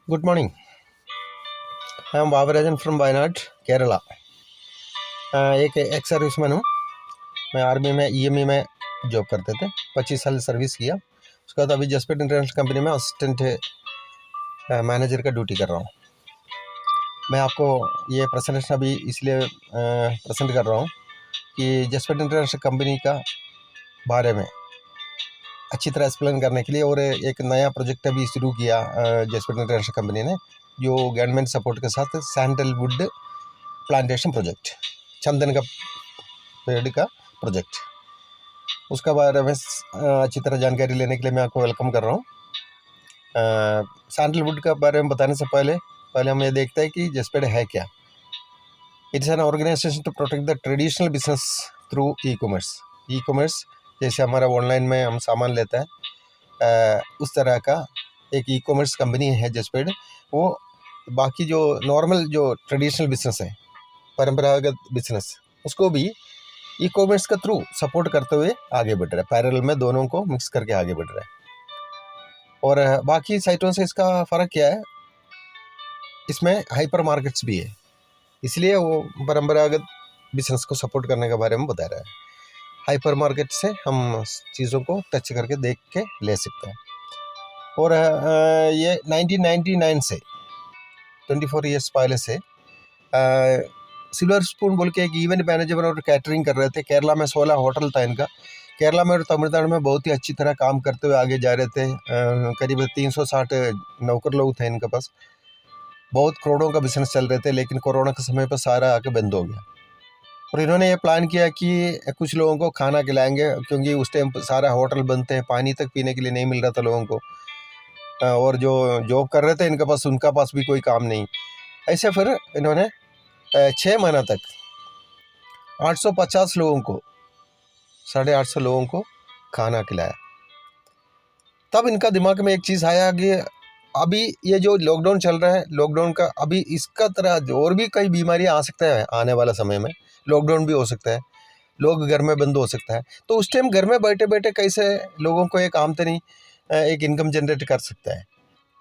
Good morning. I am Vavarajan from Wayanad, Kerala. एक ex serviceman हूँ। मैं आर्मी में ईएमई में जॉब करते थे, 25 साल सर्विस किया। उसके बाद अभी जसप्रीत इंटरनेशनल कंपनी में असिस्टेंट मैनेजर का ड्यूटी कर रहा हूँ। मैं आपको ये प्रेजेंटेशन अभी इसलिए प्रेजेंट कर रहा हूँ कि जसप्रीत इंटरनेशनल कंपनी का बारे में अच्छी तरह एक्सप्लेन करने के लिए, और एक नया प्रोजेक्ट अभी शुरू किया जसप्रीत इंटरनेशनल कंपनी ने, जो गवर्नमेंट सपोर्ट के साथ सैंडलवुड प्लांटेशन प्रोजेक्ट, चंदन का पेड़ का प्रोजेक्ट, उसका बारे में अच्छी तरह जानकारी लेने के लिए मैं आपको वेलकम कर रहा हूँ। सैंडलवुड का बारे में बताने से पहले हम ये देखते हैं कि जसपेड है क्या। It is an organization to protect the traditional business through e commerce. जैसे हमारा ऑनलाइन में हम सामान लेते हैं, उस तरह का एक ई कॉमर्स कंपनी है जसपेड। वो बाकी जो नॉर्मल जो ट्रेडिशनल बिजनेस है, परंपरागत बिजनेस, उसको भी ई कॉमर्स का थ्रू सपोर्ट करते हुए आगे बढ़ रहा है। पैरेलल में दोनों को मिक्स करके आगे बढ़ रहा है। और बाकी साइटों से इसका फ़र्क क्या है, इसमें हाइपर मार्केट्स भी है, इसलिए वो परंपरागत बिजनेस को सपोर्ट करने के बारे में बता रहा है। हाइपर मार्केट से हम चीज़ों को टच करके देख के ले सकते हैं। और ये 1999 से 24 ईयर्स पहले से सिल्वर स्पून बोल के एक इवेंट मैनेजर और कैटरिंग कर रहे थे। केरला में 16 होटल था इनका। केरला में और तमिलनाडु में बहुत ही अच्छी तरह काम करते हुए आगे जा रहे थे। करीब 360 नौकर लोग थे इनके पास। बहुत करोड़ों का बिजनेस चल रहे थे, लेकिन कोरोना के समय पर सारा आके बंद हो गया। और इन्होंने ये प्लान किया कि कुछ लोगों को खाना खिलाएंगे, क्योंकि उस टाइम सारा होटल बंद थे, पानी तक पीने के लिए नहीं मिल रहा था लोगों को। और जो जॉब कर रहे थे इनके पास, उनका पास भी कोई काम नहीं। ऐसे फिर इन्होंने 6 महीना तक 850 लोगों को, 850 लोगों को खाना खिलाया। तब इनका दिमाग में एक चीज़ आया कि अभी ये जो लॉकडाउन चल रहा है, लॉकडाउन का अभी इसका तरह और भी कई बीमारियां आ सकता है आने वाला समय में। लॉकडाउन भी हो सकता है, लोग घर में बंद हो सकता है, तो उस टाइम घर में बैठे बैठे कैसे लोगों को एक आमदनी, एक इनकम जनरेट कर सकता है।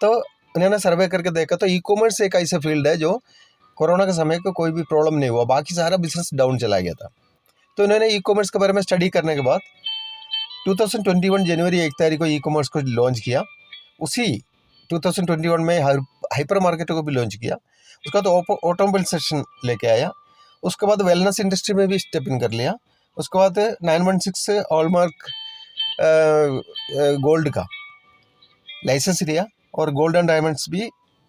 तो उन्होंने सर्वे करके देखा तो ई कॉमर्स एक ऐसा फील्ड है जो कोरोना के समय को कोई भी प्रॉब्लम नहीं हुआ, बाकी सारा बिजनेस डाउन चला गया था। तो इन्होंने ई कॉमर्स के बारे में स्टडी करने के बाद 2021 जनवरी 1 तारीख को ई कॉमर्स को लॉन्च किया। उसी 2021 में हाइपर मार्केट को भी लॉन्च किया। उसका तो ऑटोमोबाइल सेक्शन लेके आया। उसके बाद वेलनेस इंडस्ट्री में भी स्टेप इन कर लिया। उसके बाद 916 हॉलमार्क गोल्ड का लाइसेंस लिया और गोल्ड एंड डायमंड्स भी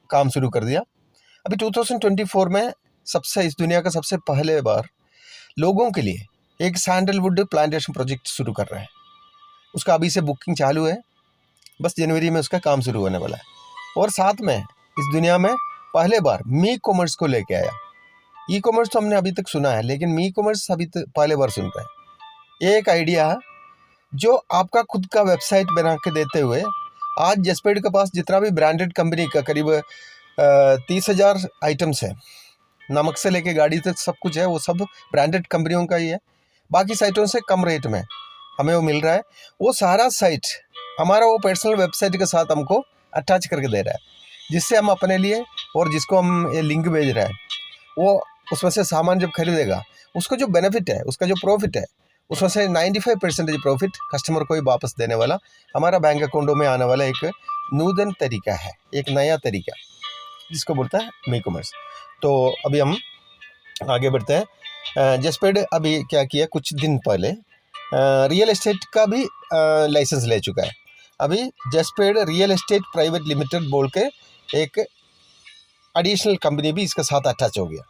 काम शुरू कर दिया। अभी 2024 में इस दुनिया का सबसे पहले बार लोगों के लिए एक सैंडलवुड प्लांटेशन प्रोजेक्ट शुरू कर रहा है। उसका अभी से बुकिंग चालू है, बस जनवरी में उसका काम शुरू होने वाला है। और साथ में इस दुनिया में पहले बार मी कॉमर्स को लेके आया। ई कॉमर्स तो हमने अभी तक सुना है, लेकिन मी कॉमर्स अभी तक पहले बार सुन रहे हैं। ये एक आइडिया है जो आपका खुद का वेबसाइट बना के देते हुए, आज जसपेड के पास जितना भी ब्रांडेड कंपनी का करीब 30,000 आइटम्स है, नमक से लेके गाड़ी तक सब कुछ है, वो सब ब्रांडेड कंपनियों का ही है। बाकी साइटों से कम रेट में हमें वो मिल रहा है। वो सारा साइट हमारा वो पर्सनल वेबसाइट के साथ हमको अटैच करके दे रहा है, जिससे हम अपने लिए, और जिसको हम ये लिंक भेज रहे हैं, वो उसमें से सामान जब खरीदेगा, उसको जो बेनिफिट है, उसका जो प्रॉफिट है, उसमें से 95% प्रॉफिट कस्टमर को ही वापस देने वाला हमारा बैंक अकाउंटों में आने वाला एक नूतन तरीका है, एक नया तरीका, जिसको बोलता है मी कॉमर्स। तो अभी हम आगे बढ़ते हैं। जसपेड अभी क्या किया, कुछ दिन पहले रियल एस्टेट का भी लाइसेंस ले चुका है। अभी जसपेड रियल एस्टेट प्राइवेट लिमिटेड बोल के एक एडिशनल कंपनी भी इसके साथ अटैच हो गया।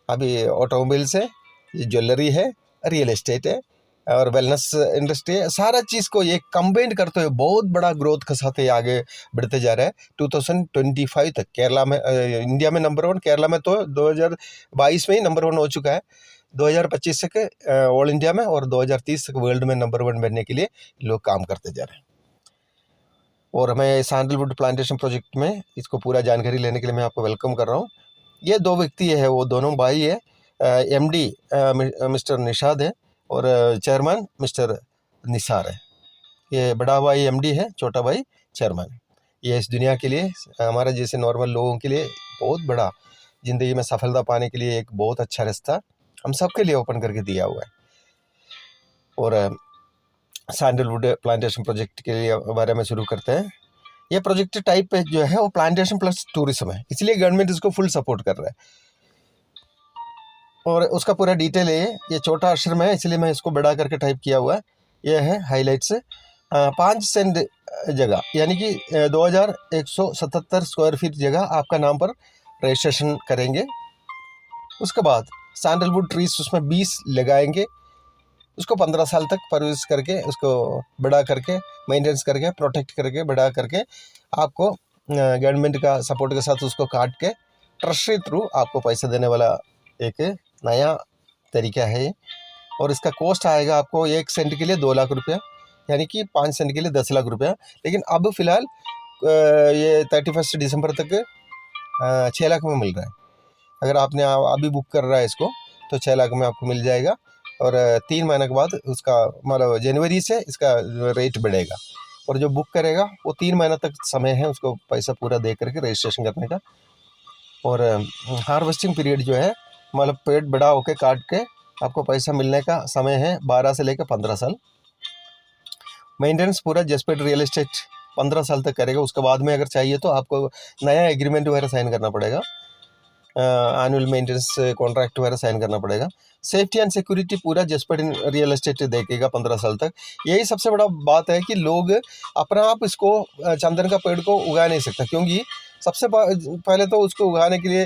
अभी ऑटोमोबाइल्स है, ज्वेलरी है, रियल एस्टेट है और वेलनेस इंडस्ट्री है, सारा चीज़ को ये कंबाइन करते हुए बहुत बड़ा ग्रोथ के साथ ये आगे बढ़ते जा रहा है। 2025 तक केरला में, इंडिया में नंबर 1, केरला में तो 2022 में ही नंबर 1 हो चुका है। 2025 तक ऑल इंडिया में और 2030 तक वर्ल्ड में नंबर 1 बनने के लिए लोग काम करते जा रहे हैं। और मैं सैंडलवुड प्लांटेशन प्रोजेक्ट में इसको पूरा जानकारी लेने के लिए मैं आपको वेलकम कर रहा हूँ। ये 2 व्यक्ति है, वो दोनों भाई है। एमडी मिस्टर निशाद है और चेयरमैन मिस्टर निसार है। ये बड़ा भाई एमडी है, छोटा भाई चेयरमैन है। ये इस दुनिया के लिए, हमारा जैसे नॉर्मल लोगों के लिए बहुत बड़ा, ज़िंदगी में सफलता पाने के लिए एक बहुत अच्छा रास्ता हम सब के लिए ओपन करके दिया हुआ है। और सैंडलवुड प्लांटेशन प्रोजेक्ट के लिए बारे में शुरू करते हैं। ये प्रोजेक्ट टाइप जो है वो प्लांटेशन प्लस टूरिज्म है, इसलिए गवर्नमेंट इसको फुल सपोर्ट कर रहा है। और उसका पूरा डिटेल है, ये छोटा अक्षर में है इसलिए मैं इसको बड़ा करके टाइप किया हुआ है। ये है हाइलाइट्स। 5 सेंट जगह यानी कि 2177 स्क्वायर फीट जगह आपका नाम पर रजिस्ट्रेशन करेंगे। उसके बाद सैंडलवुड ट्रीज उसमें 20 लगाएंगे, उसको 15 साल तक परवरिश करके, उसको बड़ा करके, मेंटेनेंस करके, प्रोटेक्ट करके, बड़ा करके आपको गवर्नमेंट का सपोर्ट के साथ उसको काट के ट्रस्टी थ्रू आपको पैसा देने वाला एक नया तरीका है। और इसका कॉस्ट आएगा आपको 1 सेंट के लिए 2 लाख रुपया, यानी कि 5 सेंट के लिए 10 लाख रुपया। लेकिन अब फ़िलहाल ये 31 दिसंबर तक 6 लाख में मिल रहा है। अगर आपने अभी बुक कर रहा है इसको तो 6 लाख में आपको मिल जाएगा। और 3 महीने के बाद उसका मतलब जनवरी से इसका रेट बढ़ेगा। और जो बुक करेगा वो 3 महीना तक समय है उसको पैसा पूरा दे करके रजिस्ट्रेशन करने का। और हार्वेस्टिंग पीरियड जो है, मतलब पेड़ बड़ा होके काट के आपको पैसा मिलने का समय है 12 से लेकर 15 साल। मेंटेनेंस पूरा जसपेट रियल एस्टेट 15 साल तक करेगा। उसके बाद में अगर चाहिए तो आपको नया एग्रीमेंट वगैरह साइन करना पड़ेगा, एनुअल मेंटेनेंस कॉन्ट्रैक्ट वगैरह साइन करना पड़ेगा। सेफ्टी एंड सिक्योरिटी पूरा जसपेट रियल एस्टेट देखेगा 15 साल तक। यही सबसे बड़ा बात है कि लोग अपना आप इसको चंदन का पेड़ को उगा नहीं सकता, क्योंकि सबसे पहले तो उसको उगाने के लिए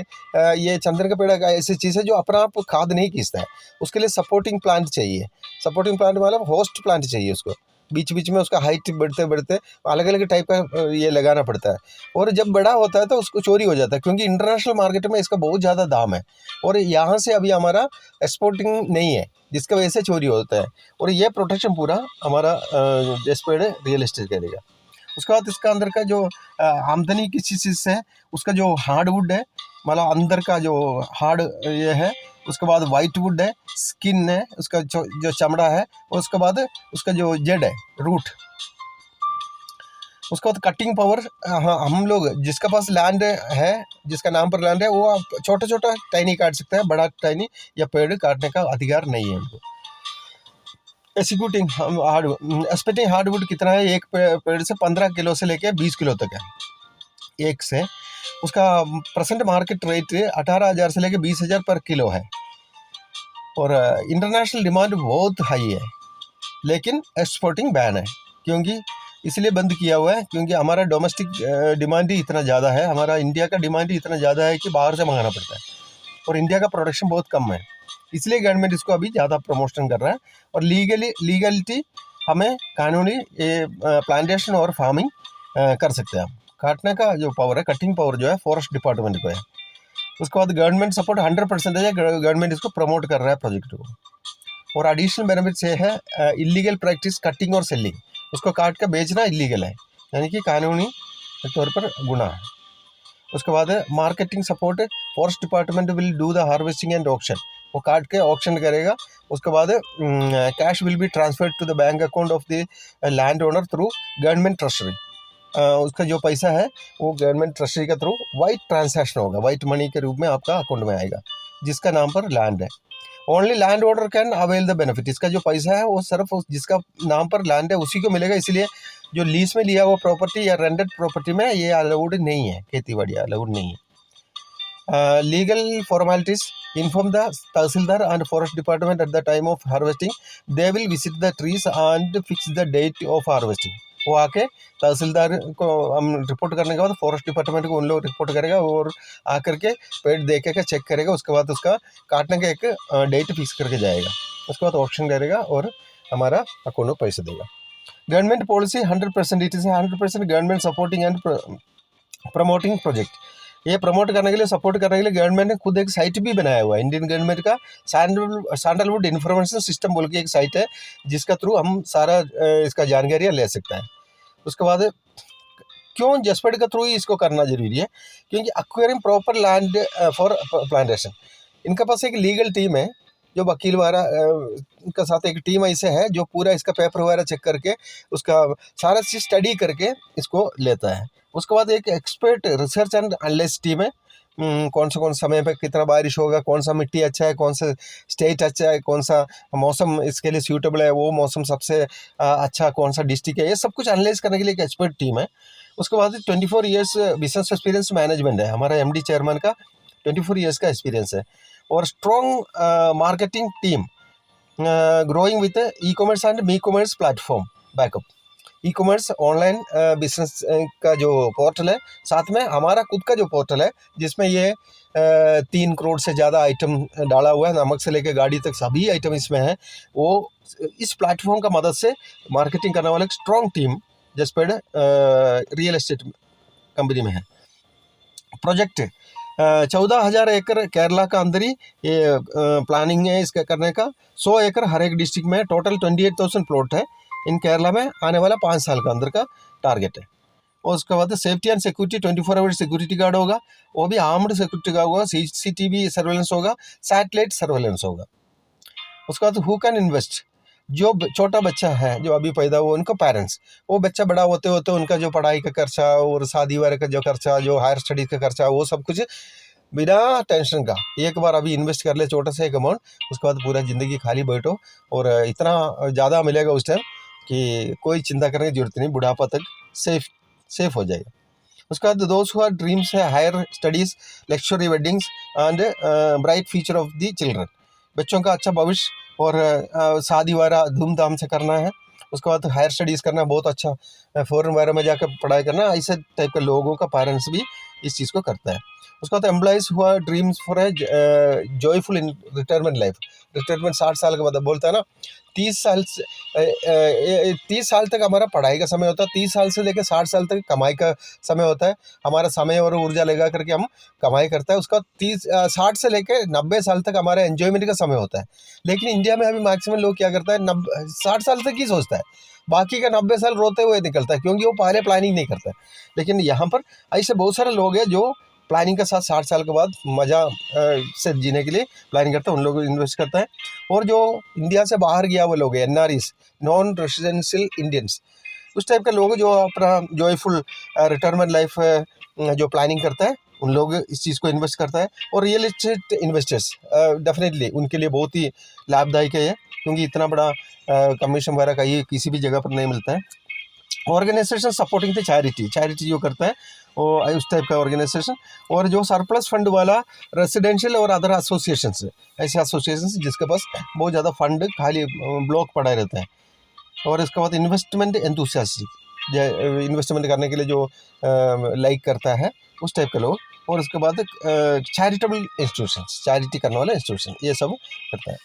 ये चंदन का पेड़ एक ऐसी चीज़ है जो अपना आप खाद नहीं खींचता है। उसके लिए सपोर्टिंग प्लांट चाहिए। सपोर्टिंग प्लांट मतलब होस्ट प्लांट चाहिए उसको। बीच बीच में उसका हाइट बढ़ते बढ़ते अलग अलग टाइप का ये लगाना पड़ता है। और जब बड़ा होता है तो उसको चोरी हो जाता है, क्योंकि इंटरनेशनल मार्केट में इसका बहुत ज़्यादा दाम है और यहाँ से अभी हमारा एक्सपोर्टिंग नहीं है, जिसकी वजह से चोरी होता है। और ये प्रोटेक्शन पूरा हमारा जसपेट रियल एस्टेट करेगा। उसके बाद इसका अंदर का जो आमदनी किसी चीज़ से है, उसका जो हार्डवुड है, मतलब अंदर का जो हार्ड ये है, उसके बाद वाइट वुड है, स्किन है, उसका जो चमड़ा है, और उसके बाद उसका जो जड़ है, रूट। उसके बाद कटिंग पावर, हाँ, हम लोग जिसका पास लैंड है, जिसका नाम पर लैंड है, वो आप छोटा छोटा टाइनी काट सकते हैं, बड़ा टाइनी या पेड़ काटने का अधिकार नहीं है उनको। एक्सिक्यूटिंग एक्सपेक्टिंग हार्डवुड कितना है, एक पेड़ से 15 किलो से लेके 20 किलो तक है एक से। उसका प्रेजेंट मार्केट रेट 18,000 से लेके 20,000 पर किलो है। और इंटरनेशनल डिमांड बहुत हाई है, लेकिन एक्सपोर्टिंग बैन है। क्योंकि इसलिए बंद किया हुआ है क्योंकि हमारा डोमेस्टिक डिमांड ही इतना ज़्यादा है, हमारा इंडिया का डिमांड ही इतना ज़्यादा है कि बाहर से मंगाना पड़ता है, और इंडिया का प्रोडक्शन बहुत कम है। इसलिए गवर्नमेंट इसको अभी ज़्यादा प्रमोशन कर रहा है। और लीगलिटी हमें कानूनी प्लांटेशन और फार्मिंग कर सकते हैं। काटने का जो पावर है, कटिंग पावर जो है, फॉरेस्ट डिपार्टमेंट को है। उसके बाद गवर्नमेंट सपोर्ट 100% है, गवर्नमेंट इसको प्रमोट कर रहा है प्रोजेक्ट को। और एडिशनल बेनिफिट्स ये है, इलीगल प्रैक्टिस कटिंग और सेलिंग, उसको काट कर बेचना इलीगल है, यानी कि कानूनी तौर पर गुनाह है। उसके बाद marketing support, forest department will do the harvesting and auction, वो काट के ऑक्शन करेगा। उसके बाद cash will be transferred to the bank account of the land owner through government treasury. उसका जो पैसा है वो गवर्नमेंट ट्रेजरी के थ्रू वाइट ट्रांसैक्शन होगा, वाइट मनी के रूप में आपका अकाउंट में आएगा, जिसका नाम पर लैंड है। Only land owner can avail the benefit, इसका जो पैसा है वो सिर्फ जिसका नाम पर लैंड है उसी को मिलेगा। इसलिए जो लीज में लिया हुआ प्रॉपर्टी या रेंटेड प्रॉपर्टी में ये अलाउड नहीं है, खेती बाड़ी अलाउड नहीं है। Legal formalities, inform the tehsildar and forest department at the time of harvesting, they will visit the trees and fix the date of harvesting. वो आके तहसीलदार को हम रिपोर्ट करने के बाद फॉरेस्ट डिपार्टमेंट को उन लोग रिपोर्ट करेगा और आकर के पेड़ देखे के चेक करेगा। उसके बाद उसका काटने का एक डेट फिक्स करके जाएगा। उसके बाद ऑप्शन करेगा और हमारा अकाउंट में पैसे देगा। Government policy 100%, it is 100% government supporting and promoting project. ये प्रमोट करने के लिए, सपोर्ट करने के लिए गवर्नमेंट ने खुद एक साइट भी बनाया हुआ है। इंडियन गवर्नमेंट का सैंडलवुड इन्फॉर्मेशन सिस्टम बोल के एक साइट है, जिसका थ्रू हम सारा इसका जानकारियाँ ले सकते हैं। उसके बाद क्यों जसपेट के थ्रू ही इसको करना जरूरी है, क्योंकि acquiring proper land for plantation, इनके पास एक लीगल टीम है। जो वकील वगैरह का साथ एक टीम ऐसे है जो पूरा इसका पेपर वगैरह चेक करके उसका सारा चीज़ स्टडी करके इसको लेता है। उसके बाद एक expert research and analysis team है। कौन सा समय पे कितना बारिश होगा, कौन सा मिट्टी अच्छा है, कौन सा स्टेट अच्छा है, कौन सा मौसम इसके लिए सूटेबल है, वो मौसम सबसे अच्छा कौन सा डिस्ट्रिक्ट है, ये सब कुछ एनालाइज करने के लिए एक एक्सपर्ट टीम है। उसके बाद 24 ईयर्स बिजनेस एक्सपीरियंस मैनेजमेंट है, हमारा एमडी चेयरमैन का 24 ईयर्स का एक्सपीरियंस है। और strong marketing team growing with e commerce and me commerce platform backup. E commerce online business का जो पोर्टल है, साथ में हमारा खुद का जो पोर्टल है जिसमें ये 3 करोड़ से ज़्यादा आइटम डाला हुआ है, नमक से लेकर गाड़ी तक सभी आइटम इसमें हैं। वो इस प्लेटफॉर्म का मदद से मार्केटिंग करने वाला एक स्ट्रॉन्ग टीम जसपेड रियल एस्टेट कंपनी में है। प्रोजेक्ट 14,000 एकड़ केरला का अंदर ही ये प्लानिंग है इसका करने का। 100 एकड़ हर एक डिस्ट्रिक्ट में, टोटल 28,000 प्लॉट है इन केरला में, आने वाला 5 साल का अंदर का टारगेट है। और उसके बाद safety and security 24 hour security guard होगा, वो भी आर्म्ड सिक्योरिटी गार्ड होगा, CCTV सर्वेलेंस होगा, सैटेलाइट सर्वेलेंस होगा। उसके बाद हु कैन इन्वेस्ट, जो छोटा बच्चा है जो अभी पैदा हुआ उनको पेरेंट्स, वो बच्चा बड़ा होते होते उनका जो पढ़ाई का खर्चा और शादी वगैरह का जो खर्चा, जो हायर स्टडीज़ का खर्चा, वो सब कुछ बिना टेंशन का एक बार अभी इन्वेस्ट कर ले छोटा सा एक अमाउंट, उसके बाद पूरा ज़िंदगी खाली बैठो और इतना ज़्यादा मिलेगा उस टाइम कि कोई चिंता करने की जरूरत नहीं, बुढ़ापा तक सेफ हो जाएगा। उसके बाद दोस्त हुआ ड्रीम्स है higher studies, luxury weddings and bright future of the children, बच्चों का अच्छा भविष्य और शादी वगैरह धूमधाम से करना है। उसके बाद हायर स्टडीज़ करना, बहुत अच्छा फॉरेन वगैरह में जाकर पढ़ाई करना, ऐसे टाइप के लोगों का पेरेंट्स भी इस चीज़ को करता है। उसके बाद एम्प्लॉइज़ हुआ dreams for a joyful in retirement life, retirement 60 साल के बाद बोलता है ना, 30 साल तक हमारा पढ़ाई का समय होता है, 30 साल से लेकर 60 साल तक कमाई का समय होता है। हमारा समय और ऊर्जा लगा करके हम कमाई करता है। उसका 60 से लेकर 90 साल तक हमारा एंजॉयमेंट का समय होता है। लेकिन इंडिया में अभी मैक्सिमम लोग क्या करता है, 60 साल तक ही सोचता है, बाकी का 90 साल रोते हुए निकलता है, क्योंकि वो पहले प्लानिंग नहीं करता है। लेकिन यहाँ पर ऐसे बहुत सारे लोग हैं जो प्लानिंग के साथ 60 साल के बाद मज़ा से जीने के लिए प्लानिंग करते हैं, उन लोग इन्वेस्ट करते हैं। और जो इंडिया से बाहर गया वो लोग हैं, NREs, नॉन रेसिडेंशियल इंडियंस, उस टाइप के लोग जो अपना जॉयफुल रिटायरमेंट लाइफ जो प्लानिंग करता है, उन लोग इस चीज़ को इन्वेस्ट करता है। और रियल एस्टेट इन्वेस्टर्स डेफिनेटली उनके लिए बहुत ही लाभदायक है, क्योंकि इतना बड़ा कमीशन वगैरह का ये किसी भी जगह पर नहीं मिलता है। ऑर्गेनाइजेशन सपोर्टिंग द चैरिटी जो करता है वो उस टाइप का ऑर्गेनाइजेशन। और जो सरप्लस फंड वाला रेसिडेंशियल और अदर एसोसिएशंस, ऐसे एसोसिएशंस जिसके पास बहुत ज़्यादा फंड खाली ब्लॉक पड़ा रहता है। और इसके बाद इन्वेस्टमेंट एंथुसियास्टिक, इन्वेस्टमेंट करने के लिए जो लाइक करता है उस टाइप के लोग। और उसके बाद चैरिटेबल इंस्टीट्यूशंस, चैरिटी करने वाले इंस्टीट्यूशन, ये सब करता है।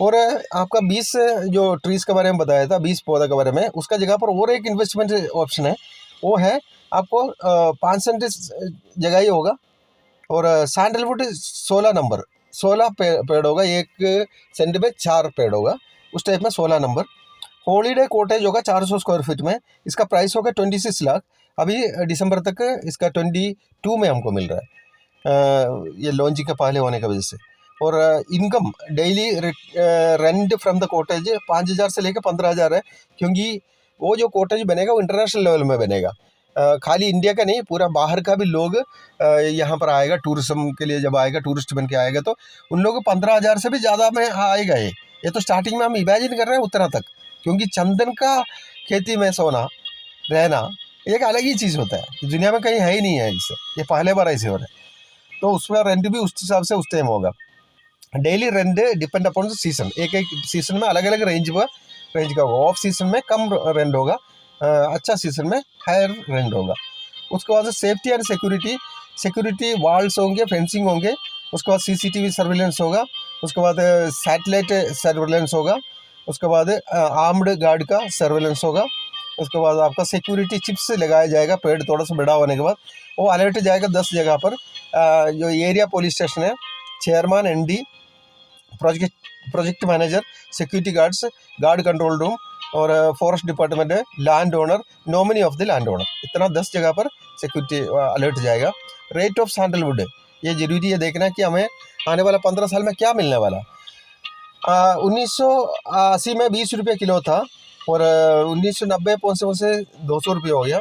और आपका 20 जो ट्रीज़ के बारे में बताया था, 20 पौधा के बारे में, उसका जगह पर और एक इन्वेस्टमेंट ऑप्शन है, वो है आपको 5 सेंट जगह ही होगा। और सैंडलवुड 16 नंबर, 16 पेड़ होगा, 1 सेंट में 4 पेड़ होगा, उस टाइप में 16 नंबर। हॉलीडे कॉटेज होगा 400 स्क्वायर फीट में, इसका प्राइस होगा 26 लाख। अभी दिसंबर तक इसका 22 में हमको मिल रहा है, ये लॉन्चिंग के पहले होने की वजह से। और income daily rent from the cottage 5,000 से लेकर 15,000 है, क्योंकि वो जो कॉटेज बनेगा वो इंटरनेशनल लेवल में बनेगा, खाली इंडिया का नहीं, पूरा बाहर का भी लोग यहाँ पर आएगा टूरिज्म के लिए। जब आएगा टूरिस्ट बन के आएगा तो उन लोगों को 15,000 से भी ज़्यादा में आएगा। ये तो स्टार्टिंग में हम इमेजिन कर रहे हैं उतना तक, क्योंकि चंदन का खेती में सोना रहना एक अलग ही चीज़ होता है, दुनिया में कहीं है ही नहीं है इससे, ये पहले बार ऐसे हो रहा है। तो उसमें रेंट भी उस हिसाब से उस टाइम होगा। Daily rent depend upon the season, एक सीजन में अलग अलग रेंज का होगा। ऑफ सीजन में कम रेंट होगा, अच्छा सीजन में हायर रेंट होगा। उसके बाद सेफ्टी एंड सिक्योरिटी वॉल्स होंगे, फेंसिंग होंगे। उसके बाद CCTV सर्विलेंस होगा। उसके बाद सैटेलाइट सर्विलेंस होगा। उसके बाद आर्म्ड गार्ड का सर्विलेंस होगा। उसके बाद आपका सिक्योरिटी चिप्स लगाया जाएगा, पेड़ थोड़ा सा बड़ा होने के बाद वो अलर्ट जाएगा 10 जगह पर। जो एरिया पुलिस स्टेशन है, chairman, ND, project manager, security guards, guard control room और फॉरेस्ट डिपार्टमेंट है, land owner, nominee of the land owner, इतना 10 जगह पर सिक्योरिटी अलर्ट जाएगा। रेट ऑफ सैंडलवुड, ये जरूरी है देखना कि हमें आने वाला 15 साल में क्या मिलने वाला। 1980 में 20 रुपये किलो था, और 1990 पहुँचने से 200 रुपये हो गया।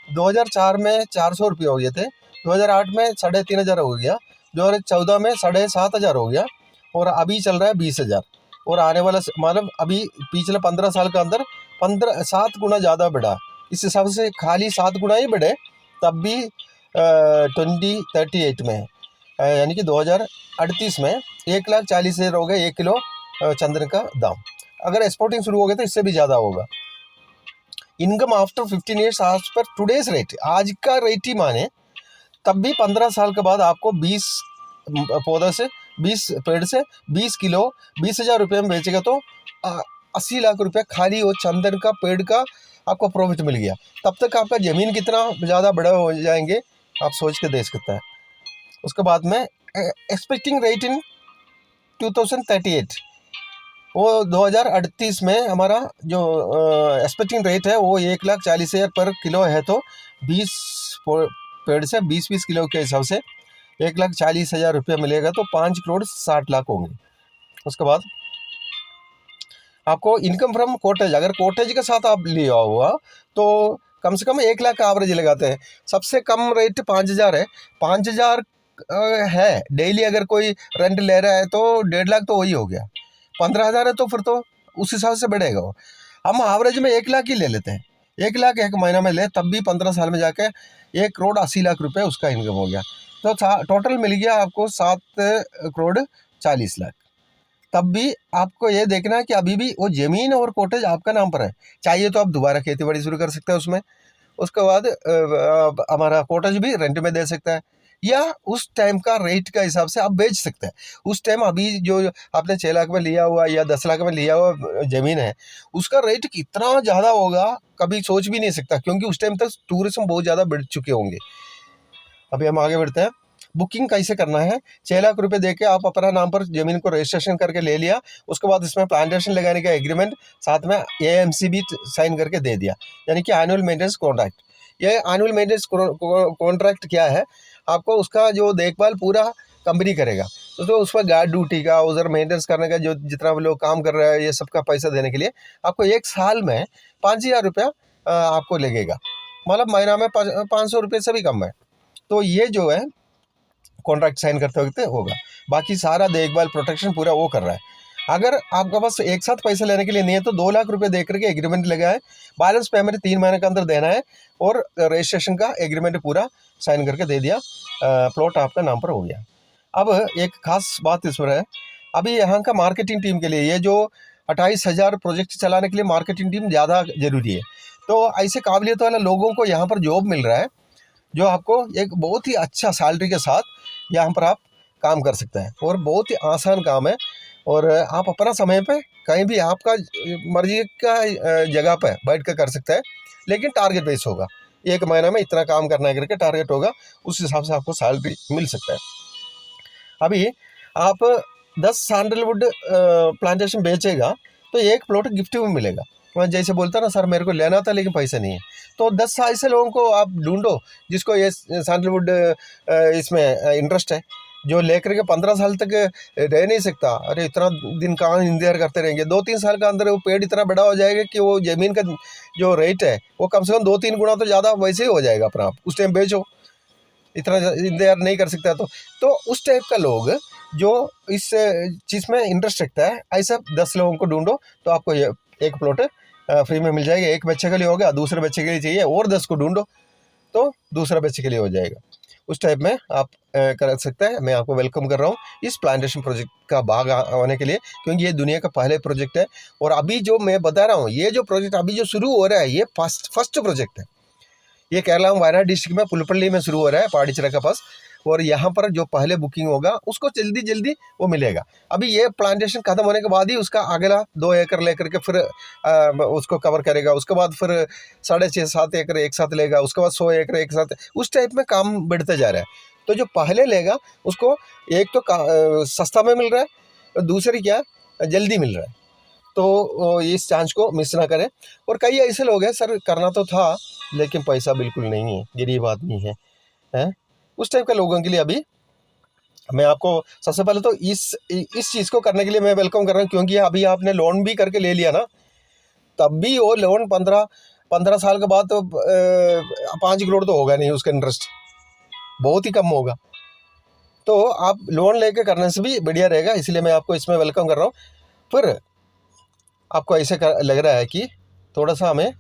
2004 में 400 रुपये हो गए थे। 2008 में 3,500 हो गया। 2014 में 7,500 हो गया, और अभी चल रहा है 20,000। और आने वाला मतलब अभी पिछले 15 साल के अंदर 7 गुना ज़्यादा बढ़ा। इस हिसाब से खाली 7 गुना ही बढ़े तब भी 2038 में, यानी कि 2038 में 1,40,000 हो गए 1 किलो चंदन का दाम। अगर एक्सपोर्टिंग शुरू हो गया तो इससे भी ज़्यादा होगा। इनकम आफ्टर 15 ईयर्स आज पर टुडेज रेट, आज का रेट ही माने, तब भी 15 साल के बाद आपको 20 पौधा से 20 पेड़ से 20 किलो 20,000 रुपये में बेचेगा तो 80 लाख रुपये खाली वो चंदन का पेड़ का आपको प्रॉफिट मिल गया। तब तक आपका ज़मीन कितना ज़्यादा बड़ा हो जाएंगे आप सोच के देख सकते हैं। उसके बाद में एक्सपेक्टिंग रेट इन 2038, वो 2038 में हमारा जो एक्सपेक्टिंग रेट है वो 1,40,000 पर किलो है। तो 20 पेड़ से 20-20 किलो के हिसाब से 1,40,000 रुपये मिलेगा तो 5,60,00,000 होंगे। उसके बाद आपको इनकम फ्रॉम कॉटेज, अगर कॉटेज के साथ आप लिया हुआ तो कम से कम 1,00,000 का एवरेज लगाते हैं। सबसे कम रेट 5,000 है। 5,000 है डेली, अगर कोई रेंट ले रहा है तो 1,50,000 तो वही हो गया। 15,000 है तो फिर तो उस हिसाब से बढ़ेगा वो। हम एवरेज में 1,00,000 ही ले लेते हैं। 1,00,000 एक महीना में ले, तब भी 15 साल में जाके 1,80,00,000 रुपये उसका इनकम हो गया। तो टोटल मिल गया आपको 7,40,00,000। तब भी आपको ये देखना है कि अभी भी वो ज़मीन और कॉटेज आपका नाम पर है। चाहिए तो आप दोबारा खेती बाड़ी शुरू कर सकते हैं उसमें। उसके बाद हमारा कॉटेज भी रेंट में दे सकता है, या उस टाइम का रेट का हिसाब से आप बेच सकते हैं। उस टाइम अभी जो आपने 6 लाख में लिया हुआ या 10 लाख में लिया हुआ ज़मीन है, उसका रेट कितना ज़्यादा होगा कभी सोच भी नहीं सकता, क्योंकि उस टाइम तक टूरिज्म बहुत ज़्यादा बढ़ चुके होंगे। अभी हम आगे बढ़ते हैं। बुकिंग कैसे करना है? 6 लाख रुपए देके आप अपना नाम पर ज़मीन को रजिस्ट्रेशन करके ले लिया। उसके बाद इसमें प्लांटेशन लगाने का एग्रीमेंट, साथ में एएमसी भी साइन करके दे दिया, यानी कि एनुअल मेंटेनेंस कॉन्ट्रैक्ट। ये एनुअल मेंटेनेंस कॉन्ट्रैक्ट क्या है? आपको उसका जो देखभाल पूरा कंपनी करेगा, तो उस पर गार्ड ड्यूटी का, उधर मेंटेनेंस करने का, जो जितना लोग काम कर रहे हैं ये सबका पैसा देने के लिए आपको 1 साल में 5,000 रुपया आपको लगेगा। मतलब महीना में 500 रुपये से भी कम है। तो ये जो है कॉन्ट्रैक्ट साइन करते वक्त होगा। बाकी सारा देखभाल प्रोटेक्शन पूरा वो कर रहा है। अगर आपका पास एक साथ पैसे लेने के लिए नहीं है तो 2 लाख रुपए दे करके एग्रीमेंट लगा है, बैलेंस पेमेंट 3 महीने के अंदर देना है, और रजिस्ट्रेशन का एग्रीमेंट पूरा साइन करके दे दिया, प्लॉट आपका नाम पर हो गया। अब एक खास बात इसमें है, अभी यहाँ का मार्केटिंग टीम के लिए, ये जो 28,000 प्रोजेक्ट चलाने के लिए मार्केटिंग टीम ज़्यादा ज़रूरी है। तो ऐसे काबिलियत वाले लोगों को यहाँ पर जॉब मिल रहा है, जो आपको एक बहुत ही अच्छा सैलरी के साथ यहाँ पर आप काम कर सकते हैं, और बहुत ही आसान काम है। और आप अपना समय पे कहीं भी आपका मर्जी का जगह पे बैठ कर सकते हैं, लेकिन टारगेट बेस होगा। 1 महीना में इतना काम करना है करके टारगेट होगा, उस हिसाब से आपको सैलरी मिल सकता है। अभी आप 10 सैंडलवुड प्लांटेशन बेचेगा तो 1 प्लॉट गिफ्ट में मिलेगा। मैं जैसे बोलता ना, सर मेरे को लेना था लेकिन पैसे नहीं है, तो 10 ऐसे लोगों को आप ढूंढो जिसको ये सैंडलवुड इसमें इंटरेस्ट है, जो लेकर के 15 साल तक रह नहीं सकता। अरे इतना दिन कहाँ इंतजार करते रहेंगे? 2-3 साल के अंदर वो पेड़ इतना बड़ा हो जाएगा कि वो ज़मीन का जो रेट है वो कम से कम 2-3 गुना तो ज़्यादा वैसे ही हो जाएगा अपना आप। उस टाइम बेचो, इतना इंतजार नहीं कर सकता। तो उस टाइप का लोग जो इस चीज़ में इंटरेस्ट रखता है, ऐसा 10 लोगों को ढूंढो तो आपको ये 1 प्लॉट फ्री में मिल जाएगा। 1 बच्चे के लिए होगा, दूसरे बच्चे के लिए चाहिए और 10 को ढूंढो तो दूसरा बच्चे के लिए हो जाएगा। उस टाइप में आप कर सकते हैं। मैं आपको वेलकम कर रहा हूँ इस प्लांटेशन प्रोजेक्ट का भाग होने के लिए, क्योंकि ये दुनिया का पहले प्रोजेक्ट है। और अभी जो मैं बता रहा हूँ, ये जो प्रोजेक्ट अभी जो शुरू हो रहा है, ये फर्स्ट प्रोजेक्ट है। ये केरला वायनाड डिस्ट्रिक्ट में पुलपल्ली में शुरू हो रहा है, पाड़ीचरा के पास। और यहाँ पर जो पहले बुकिंग होगा उसको जल्दी वो मिलेगा। अभी ये प्लांटेशन खत्म होने के बाद ही उसका अगला 2 एकड़ लेकर के फिर उसको कवर करेगा। उसके बाद फिर 6.5-7 एकड़ एक साथ लेगा, उसके बाद 100 एकड़ एक साथ। उस टाइप में काम बढ़ते जा रहा है। तो जो पहले लेगा उसको एक तो सस्ता में मिल रहा है, और दूसरी क्या, जल्दी मिल रहा है। तो इस चांस को मिस ना करें। और कई ऐसे लोग हैं, सर करना तो था लेकिन पैसा बिल्कुल नहीं है, गरीब आदमी है, उस टाइप के लोगों के लिए अभी मैं आपको सबसे पहले तो इस चीज़ को करने के लिए मैं वेलकम कर रहा हूँ, क्योंकि अभी आपने लोन भी करके ले लिया ना, तब भी वो लोन 15 साल के बाद तो 5 करोड़ तो होगा नहीं, उसका इंटरेस्ट बहुत ही कम होगा। तो आप लोन लेके करने से भी बढ़िया रहेगा, इसलिए मैं आपको इसमें वेलकम कर रहा हूँ। फिर आपको ऐसे लग रहा है कि थोड़ा सा हमें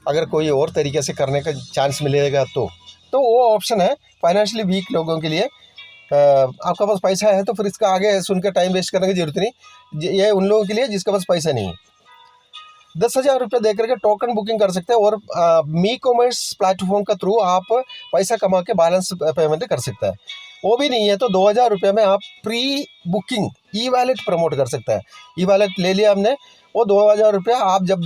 अगर कोई और तरीके से करने का चांस मिलेगा तो वो ऑप्शन है फाइनेंशियली वीक लोगों के लिए। आपका पास पैसा है तो फिर इसका आगे सुनकर टाइम वेस्ट करने की जरूरत नहीं। ये उन लोगों के लिए जिसके पास पैसा नहीं है। 10,000 रुपये दे करके टोकन बुकिंग कर सकते हैं, और मी कॉमर्स प्लेटफॉर्म का थ्रू आप पैसा कमा के बैलेंस पेमेंट कर सकते हैं। वो भी नहीं है तो 2,000 रुपये में आप प्री बुकिंग ई वैलेट प्रमोट कर सकते हैं। ई वैलेट ले लिया हमने, वो 2,000 रुपया आप जब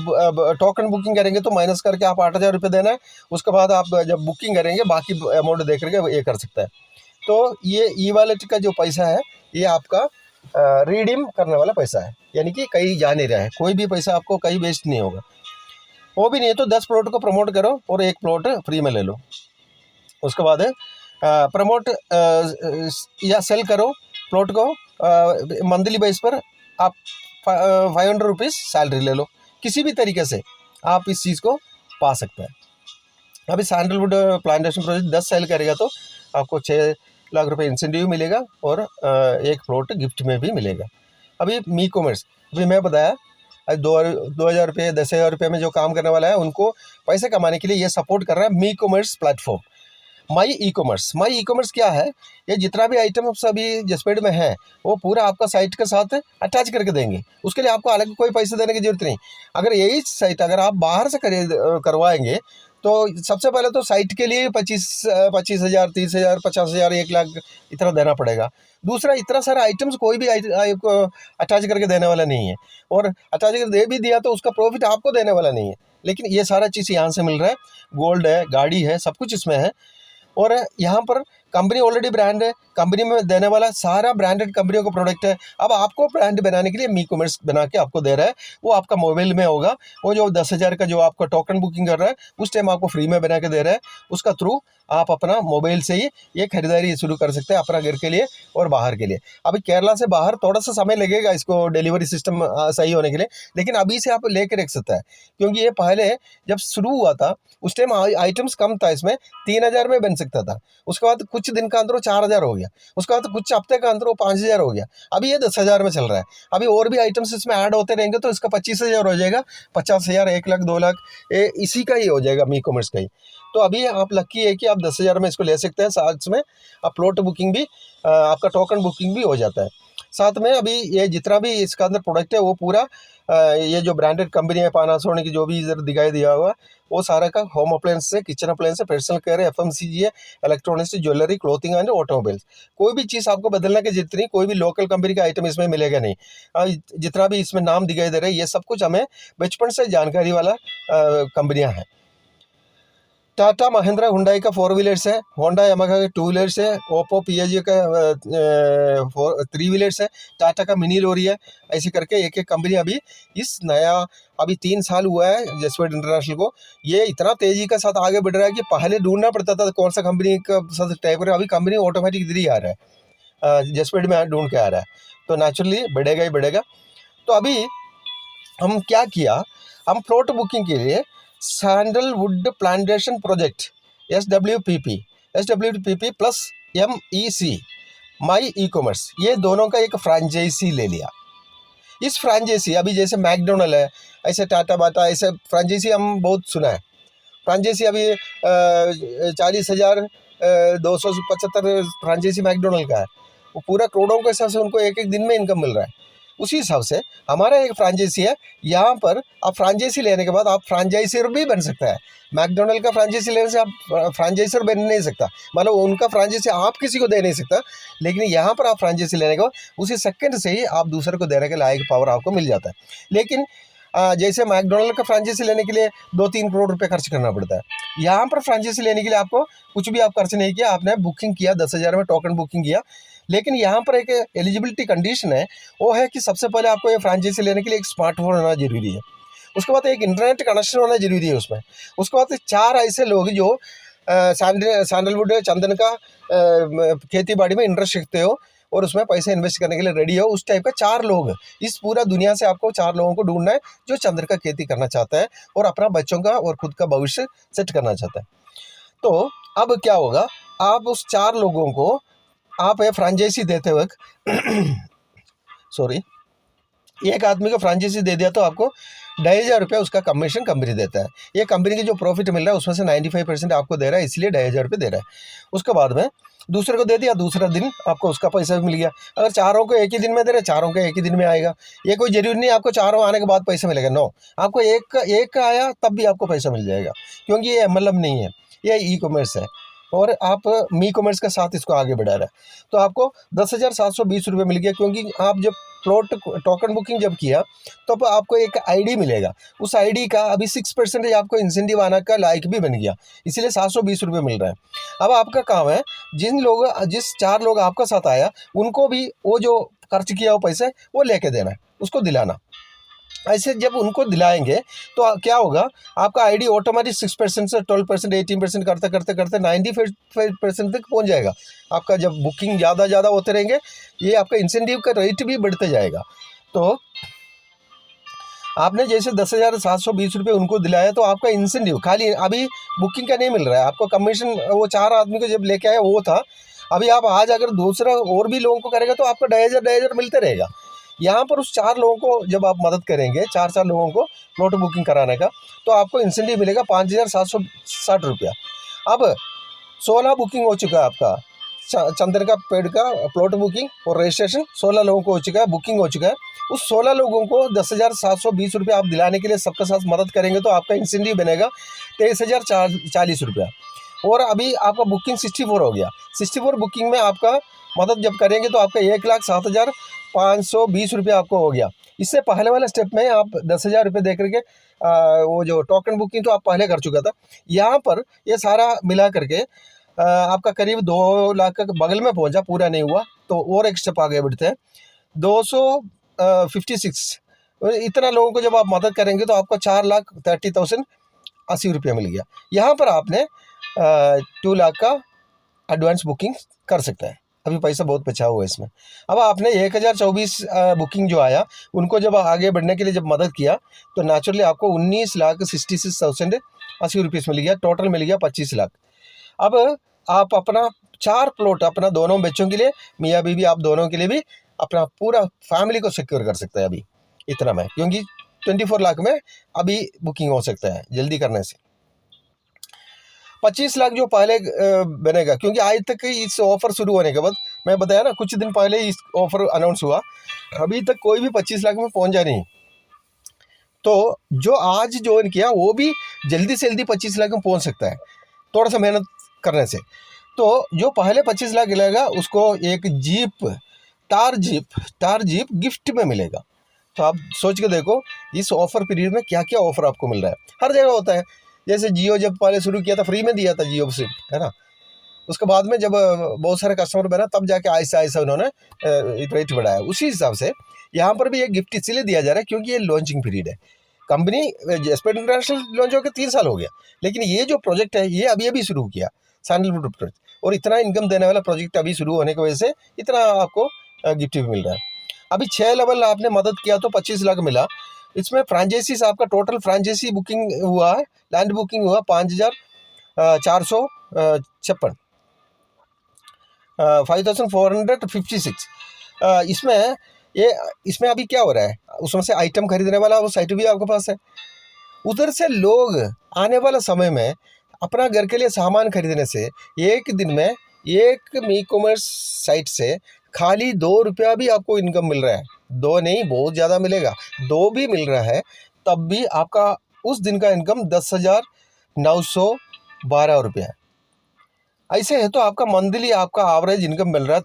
टोकन बुकिंग करेंगे तो माइनस करके आप 8,000 रुपये देना है। उसके बाद आप जब बुकिंग करेंगे बाकी अमाउंट दे करके ये कर सकते हैं। तो ये ई वैलेट का जो पैसा है ये आपका रिडीम करने वाला पैसा है, यानी कि कहीं जा नहीं रहा है, कोई भी पैसा आपको कहीं वेस्ट नहीं होगा। वो भी नहीं है तो 10 प्लॉट को प्रमोट करो और 1 प्लॉट फ्री में ले लो। उसके बाद प्रमोट या सेल करो प्लॉट को मंथली बेस पर। आप 500 रुपीज़ सैलरी ले लो, किसी भी तरीके से आप इस चीज़ को पा सकते हैं। अभी सैंडलवुड प्लांटेशन प्रोजेक्ट 10 सेल करेगा तो आपको 6 लाख रुपए इंसेंटिव मिलेगा और 1 प्लॉट गिफ्ट में भी मिलेगा। अभी मी कॉमर्स, अभी मैं बताया 2,000 रुपये 10,000 रुपये में जो काम करने वाला है उनको पैसे कमाने के लिए ये सपोर्ट कर रहा है मी कॉमर्स प्लेटफॉर्म। माई ई कॉमर्स क्या है? ये जितना भी आइटम अभी जसपेड में है वो पूरा आपका साइट के साथ अटैच करके देंगे। उसके लिए आपको अलग कोई पैसे देने की जरूरत नहीं। अगर यही साइट अगर आप बाहर से करवाएंगे तो सबसे पहले तो साइट के लिए 25,000 30,000 50,000 1 लाख इतना देना पड़ेगा। दूसरा, इतना सारा आइटम्स कोई भी अटैच करके देने वाला नहीं है, और अटैच करके दे भी दिया तो उसका प्रॉफिट आपको देने वाला नहीं है। लेकिन ये सारा चीज़ यहाँ से मिल रहा है, गोल्ड है, गाड़ी है, सब कुछ इसमें है। और यहाँ पर कंपनी ऑलरेडी ब्रांड है, कंपनी में देने वाला सारा ब्रांडेड कंपनियों का प्रोडक्ट है। अब आपको ब्रांड बनाने के लिए मी कॉमर्स बना के आपको दे रहा है, वो आपका मोबाइल में होगा। वो जो 10,000 का जो आपका टोकन बुकिंग कर रहा है उस टाइम आपको फ्री में बना के दे रहा है। उसका थ्रू आप अपना मोबाइल से ही ये खरीदारी शुरू कर सकते हैं अपना घर के लिए और बाहर के लिए। अभी केरला से बाहर थोड़ा सा समय लगेगा इसको डिलीवरी सिस्टम सही होने के लिए, लेकिन अभी से आप लेके रख सकते हैं, क्योंकि ये पहले जब शुरू हुआ था उस टाइम आइटम्स कम था, इसमें 3,000 में बन सकता था। उसके बाद कुछ दिन का अंदर वो 4,000 हो गया, उसके बाद कुछ हफ्ते का अंदर वो 5,000 हो गया, अभी ये 10,000 में चल रहा है। अभी और भी आइटम्स इसमें ऐड होते रहेंगे तो इसका 25,000 हो जाएगा, 50,000 1 लाख 2 लाख इसी का ही हो जाएगा मी कॉमर्स का ही। तो अभी आप लकी है कि आप 10,000 में इसको ले सकते हैं। साथ में आप प्लॉट बुकिंग भी आपका टोकन बुकिंग भी हो जाता है। साथ में अभी ये जितना भी इसका अंदर प्रोडक्ट है वो पूरा ये जो ब्रांडेड कंपनी है पानासोनिक की जो भी इधर दिखाई दिया हुआ वो सारा का होम अप्लायंस है, किचन अप्लायंस है, पर्सनल केयर है, FMCG है, electronics, jewellery, clothing and automobiles. कोई भी चीज़ आपको बदलने की जरूरत नहीं, कोई भी लोकल कंपनी का आइटम इसमें मिलेगा नहीं। जितना भी इसमें नाम दिखाई दे रहे हैं ये सब कुछ हमें बचपन से जानकारी वाला कंपनियाँ हैं। टाटा महिंद्रा हुंडई का 4 व्हीलर्स है, होंडा यामाहा का 2 व्हीलर्स है, ओप्पो PSU का 3 व्हीलर्स है, टाटा का मिनी लॉरी है। ऐसे करके एक एक कंपनी अभी इस नया अभी 3 साल हुआ है जसपेड इंटरनेशनल को, ये इतना तेजी के साथ आगे बढ़ रहा है कि पहले ढूंढना पड़ता था कौन सा कंपनी का साथ टाइप है। अभी कंपनी ऑटोमेटिक इधर ही आ रहा है, जसपेड में ढूंढ के आ रहा है, तो नेचुरली बढ़ेगा ही बढ़ेगा। तो अभी हम क्या किया, हम प्लॉट बुकिंग के लिए sandalwood plantation project SWPP plus MEC माई ई कॉमर्स, ये दोनों का एक फ्रेंचाइजी ले लिया। इस फ्रेंचाइजी अभी जैसे मैकडोनल्ड है, ऐसे टाटा बाटा, ऐसे फ्रेंचाइजी हम बहुत सुना है। फ्रेंचाइजी अभी 40,275 फ्रेंचाइजी मैकडोनल्ड का है, वो पूरा करोड़ों के हिसाब से उनको एक एक दिन में इनकम मिल रहा है। उसी हिसाब से हमारा एक फ्रेंचाइजी है, यहाँ पर आप फ्रेंचाइजी लेने के बाद आप फ्रेंचाइजर भी बन सकता है। मैकडोनल्ड का फ्रेंचाइजी लेने से आप फ्रेंचाइजर बन नहीं सकता, मतलब उनका फ्रेंचाइजी आप किसी को दे नहीं सकता, लेकिन यहाँ पर आप फ्रेंचाइजी लेने के बाद उसी सेकंड से ही आप दूसरे को देने के लायक पावर आपको मिल जाता है। लेकिन जैसे मैकडोनल्ड का फ्रेंचाइजी लेने के लिए 2-3 करोड़ रुपए खर्च करना पड़ता है, यहाँ पर फ्रेंचाइजी लेने के लिए आपको कुछ भी आप खर्च नहीं किया, आपने बुकिंग किया 10,000 में टोकन बुकिंग किया। लेकिन यहाँ पर एक एलिजिबिलिटी कंडीशन है, वो है कि सबसे पहले आपको ये फ्रेंचाइजी लेने के लिए एक स्मार्टफोन होना जरूरी है, उसके बाद एक इंटरनेट कनेक्शन होना जरूरी है उसमें, उसके बाद 4 ऐसे लोग जो सैंडलवुड चंदन का खेती बाड़ी में इंटरेस्ट रखते हो और उसमें पैसे इन्वेस्ट करने के लिए रेडी हो, उस टाइप का 4 लोग, इस पूरा दुनिया से आपको 4 लोगों को ढूंढना है जो चंदन का खेती करना चाहता है और अपना बच्चों का और खुद का भविष्य सेट करना चाहता है। तो अब क्या होगा, आप उस 4 लोगों को आप फ्रेंचाइजी देते वक्त सॉरी, एक आदमी को फ्रेंचाइजी दे दिया तो आपको 2,500 उसका कमीशन कंपनी देता है। ये कंपनी की जो प्रॉफिट मिल रहा है उसमें से 95% आपको दे रहा है, इसलिए 2,500 दे रहा है। उसके बाद में दूसरे को दे दिया, दूसरा दिन आपको उसका पैसा भी मिल गया। अगर चारों को एक ही दिन में दे रहे, चारों को एक ही दिन में आएगा। ये कोई जरूरी नहीं आपको चारों आने के बाद पैसा मिलेगा, नो, आपको एक का आया तब भी आपको पैसा मिल जाएगा, क्योंकि ये MLM नहीं है, ये ई-कॉमर्स है और आप मी कॉमर्स के साथ इसको आगे बढ़ा रहे हैं। तो आपको 10,720 रुपये मिल गया, क्योंकि आप जब प्लॉट टोकन बुकिंग जब किया तो आपको एक आईडी मिलेगा, उस आईडी का अभी 6% आपको इंसेंटिव आना का लायक भी बन गया, इसीलिए 720 रुपये मिल रहा है। अब आपका काम है जिस 4 लोग आपका साथ आया उनको भी वो जो खर्च किया वो पैसे वो लेके देना है, उसको दिलाना। ऐसे जब उनको दिलाएंगे तो क्या होगा, आपका आईडी ऑटोमेटिक 6% से 12%, 18% करते करते करते 95% तक पहुंच जाएगा। आपका जब बुकिंग ज़्यादा होते रहेंगे, ये आपका इंसेंटिव का रेट भी बढ़ते जाएगा। तो आपने जैसे 10,720 रुपये उनको दिलाया तो आपका इंसेंटिव खाली अभी बुकिंग का नहीं मिल रहा है, आपको कमीशन वो 4 आदमी को जब लेके आया वो था। अभी आप आज अगर दूसरा और भी लोगों को करेगा तो आपको 2,500 मिलते रहेगा। यहाँ पर उस 4 लोगों को जब आप मदद करेंगे, 4 लोगों को प्लॉट बुकिंग कराने का, तो आपको इंसेंटिव मिलेगा 5,760 रुपया। अब 16 बुकिंग हो चुका है आपका, चंदन का पेड़ का प्लॉट बुकिंग और रजिस्ट्रेशन 16 लोगों को हो चुका है, बुकिंग हो चुका है। उस 16 लोगों को 10,720 रुपये आप दिलाने के लिए सबके साथ मदद करेंगे तो आपका इंसेंटिव बनेगा 23,040 रुपया। और अभी आपका बुकिंग 64 हो गया। 64 बुकिंग में आपका मदद जब करेंगे तो आपका 1,07,520 रुपये आपको हो गया। इससे पहले वाले स्टेप में आप 10,000 रुपये दे करके वो जो टोकन बुकिंग तो आप पहले कर चुका था। यहाँ पर ये सारा मिला करके आपका करीब 2 लाख का बगल में पहुंचा, पूरा नहीं हुआ तो और एक स्टेप आगे बढ़ते हैं। 256 इतना लोगों को जब आप मदद करेंगे तो आपको 4,30,080 रुपये मिल गया। यहाँ पर आपने 2 लाख का एडवांस बुकिंग कर सकते हैं, अभी पैसा बहुत बचा हुआ है इसमें। अब आपने 1,024 बुकिंग जो आया उनको जब आगे बढ़ने के लिए जब मदद किया तो नेचुरली आपको 19,66,080 रुपीज़ मिल गया, टोटल मिल गया 25 लाख। अब आप अपना 4 प्लॉट अपना दोनों बच्चों के लिए, मियाँ बीवी आप दोनों के लिए भी अपना पूरा फैमिली को सिक्योर कर सकते हैं अभी इतना में, क्योंकि 24 लाख में अभी बुकिंग हो सकता है जल्दी करने से। 25 लाख जो पहले बनेगा, क्योंकि आज तक इस ऑफ़र शुरू होने के बाद मैं बताया ना कुछ दिन पहले इस ऑफ़र अनाउंस हुआ, अभी तक कोई भी 25 लाख में पहुंचा नहीं। तो जो आज ज्वाइन किया वो भी जल्दी से जल्दी 25 लाख में पहुंच सकता है थोड़ा सा मेहनत करने से। तो जो पहले 25 लाख मिलेगा उसको एक टार जीप गिफ्ट में मिलेगा। तो आप सोच के देखो इस ऑफ़र पीरियड में क्या क्या ऑफ़र आपको मिल रहा है। हर जगह होता है, जैसे जियो जब पहले शुरू किया था फ्री में दिया था जियो सिम, है ना। उसके बाद में जब बहुत सारे कस्टमर बना तब जाके ऐसा उन्होंने रेट बढ़ाया। उसी हिसाब से यहाँ पर भी एक गिफ्ट इसीलिए दिया जा रहा है क्योंकि ये लॉन्चिंग पीरियड है। कंपनी जेस्पेट इंटरनेशनल लॉन्च होकर 3 साल हो गया, लेकिन ये जो प्रोजेक्ट है ये अभी शुरू किया सैंडलवुड प्रोजेक्ट, और इतना इनकम देने वाला प्रोजेक्ट अभी शुरू होने की वजह से इतना आपको गिफ्ट भी मिल रहा है। अभी 6 लेवल आपने मदद किया तो 25 लाख मिला। इसमें फ्रेंचाइजीज आपका टोटल फ्रेंचाइजी बुकिंग हुआ है, लैंड बुकिंग हुआ 5,456 5,456। इसमें अभी क्या हो रहा है, उसमें से आइटम खरीदने वाला वो साइट भी आपके पास है। उधर से लोग आने वाला समय में अपना घर के लिए सामान खरीदने से एक दिन में एक ई कॉमर्स साइट से खाली 2 रुपया भी आपको इनकम मिल रहा है। 2 नहीं, बहुत ज़्यादा मिलेगा, 2 भी मिल रहा है तब भी आपका उस दिन का इनकम 10,912 रुपया है। ऐसे है तो आपका मंथली आपका एवरेज इनकम मिल रहा है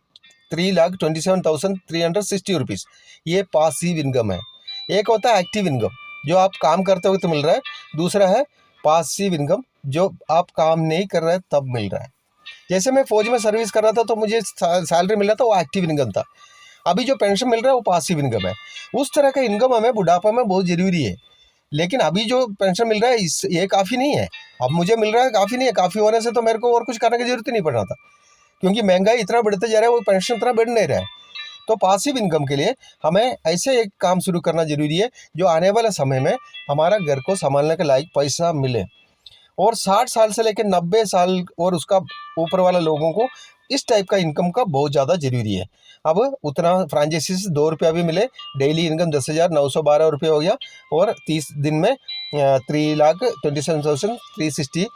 3,27,360 रुपीज़। ये पासिव इनकम है। एक होता है एक्टिव इनकम जो आप काम करते हुए तो मिल रहा है, दूसरा है पासिव इनकम जो आप काम नहीं कर रहे तब मिल रहा है। जैसे मैं फौज में सर्विस कर रहा था तो मुझे सैलरी मिल रहा था, वो एक्टिव इनकम था। अभी जो पेंशन मिल रहा है वो पासिव इनकम है। उस तरह का इनकम हमें बुढ़ापा में बहुत ज़रूरी है, लेकिन अभी जो पेंशन मिल रहा है ये काफ़ी नहीं है। अब मुझे मिल रहा है काफ़ी नहीं है, काफ़ी होने से तो मेरे को और कुछ करने की ज़रूरत ही नहीं पड़ रहा था, क्योंकि महंगाई इतना बढ़ते जा रहा है, वो पेंशन इतना बढ़ नहीं रहा है। तो पासिव इनकम के लिए हमें ऐसे एक काम शुरू करना ज़रूरी है जो आने वाले समय में हमारा घर को संभालने के लायक पैसा मिले। और 60 साल से लेकर 90 साल और उसका ऊपर वाले लोगों को इस टाइप का इनकम का बहुत ज़्यादा ज़रूरी है। अब उतना फ्रांचाइजी से 2 रुपया भी मिले, डेली इनकम 10,912 रुपये हो गया, और 30 दिन में 3,27,360,